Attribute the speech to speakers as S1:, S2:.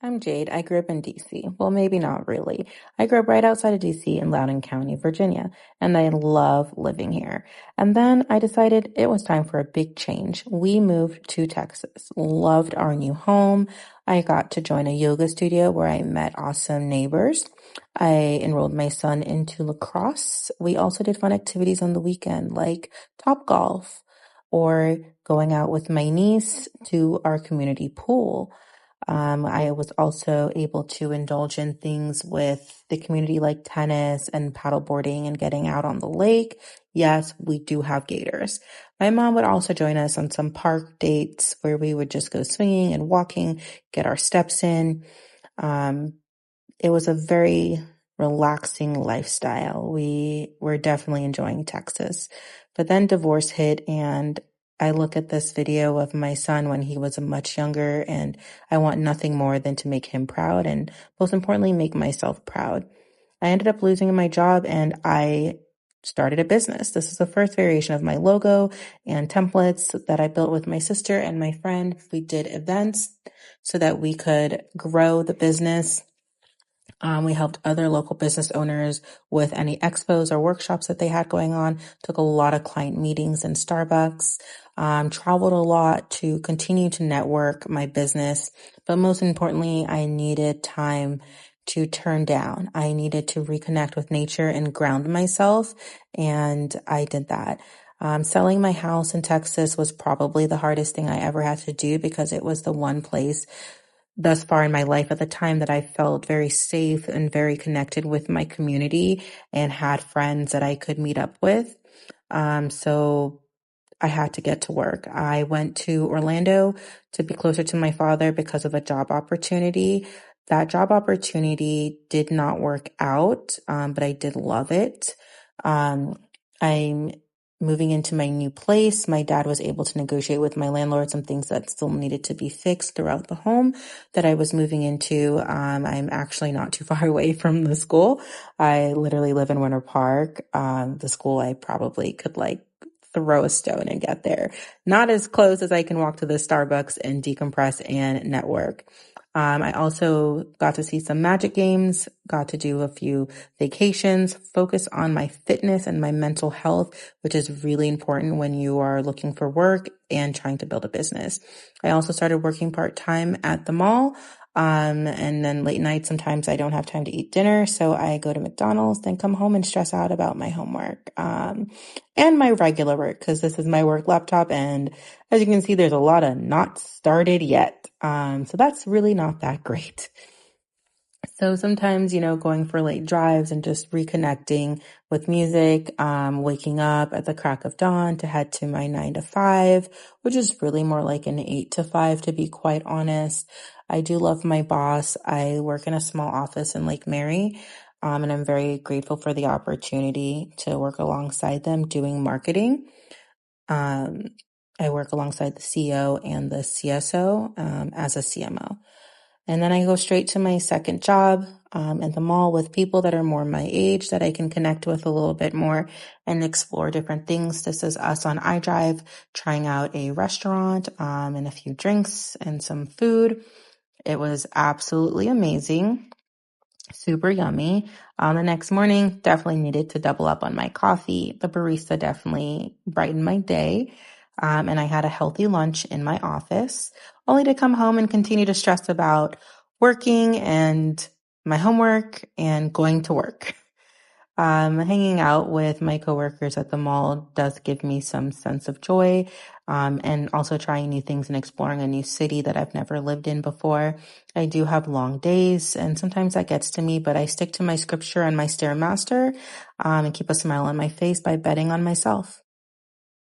S1: I'm Jade. I grew up in DC. Well, maybe not really. I grew up right outside of DC in Loudoun County, Virginia, and I love living here. And then I decided it was time for a big change. We moved to Texas. Loved our new home. I got to join a yoga studio where I met awesome neighbors. I enrolled my son into lacrosse. We also did fun activities on the weekend like top golf or going out with my niece to our community pool. I was also able to indulge in things with the community like tennis and paddleboarding and getting out on the lake. Yes, we do have gators. My mom would also join us on some park dates where we would just go swinging and walking, get our steps in. Um, it was a very relaxing lifestyle. We were definitely enjoying Texas. But then divorce hit and I look at this video of my son when he was much younger and I want nothing more than to make him proud and most importantly, make myself proud. I ended up losing my job and I started a business. This is the first variation of my logo and templates that I built with my sister and my friend. We did events so that we could grow the business. We helped other local business owners with any expos or workshops that they had going on, took a lot of client meetings in Starbucks, traveled a lot to continue to network my business. But most importantly, I needed time to turn down. I needed to reconnect with nature and ground myself. And I did that. Selling my house in Texas was probably the hardest thing I ever had to do because it was the one place thus far in my life at the time that I felt very safe and very connected with my community and had friends that I could meet up with. So I had to get to work. I went to Orlando to be closer to my father because of a job opportunity. That job opportunity did not work out, but I did love it. I'm moving into my new place. My dad was able to negotiate with my landlord some things that still needed to be fixed throughout the home that I was moving into. I'm actually not too far away from the school. I literally live in Winter Park. The school I probably could throw a stone and get there. Not as close as I can walk to the Starbucks and decompress and network. I also got to see some magic games, got to do a few vacations, focus on my fitness and my mental health, which is really important when you are looking for work and trying to build a business. I also started working part-time at the mall. And then late night, sometimes I don't have time to eat dinner. So I go to McDonald's, then come home and stress out about my homework, and my regular work, because this is my work laptop. And as you can see, there's a lot of not started yet. So that's really not that great. So sometimes, going for late drives and just reconnecting with music, waking up at the crack of dawn to head to my 9 to 5, which is really more like an 8 to 5, to be quite honest. I do love my boss. I work in a small office in Lake Mary, and I'm very grateful for the opportunity to work alongside them doing marketing. I work alongside the CEO and the CSO, as a CMO. And then I go straight to my second job at the mall with people that are more my age that I can connect with a little bit more and explore different things. This is us on iDrive trying out a restaurant and a few drinks and some food. It was absolutely amazing. Super yummy. The next morning, definitely needed to double up on my coffee. The barista definitely brightened my day. And I had a healthy lunch in my office, only to come home and continue to stress about working and my homework and going to work. Hanging out with my coworkers at the mall does give me some sense of joy, and also trying new things and exploring a new city that I've never lived in before. I do have long days, and sometimes that gets to me, but I stick to my scripture and my Stairmaster, and keep a smile on my face by betting on myself.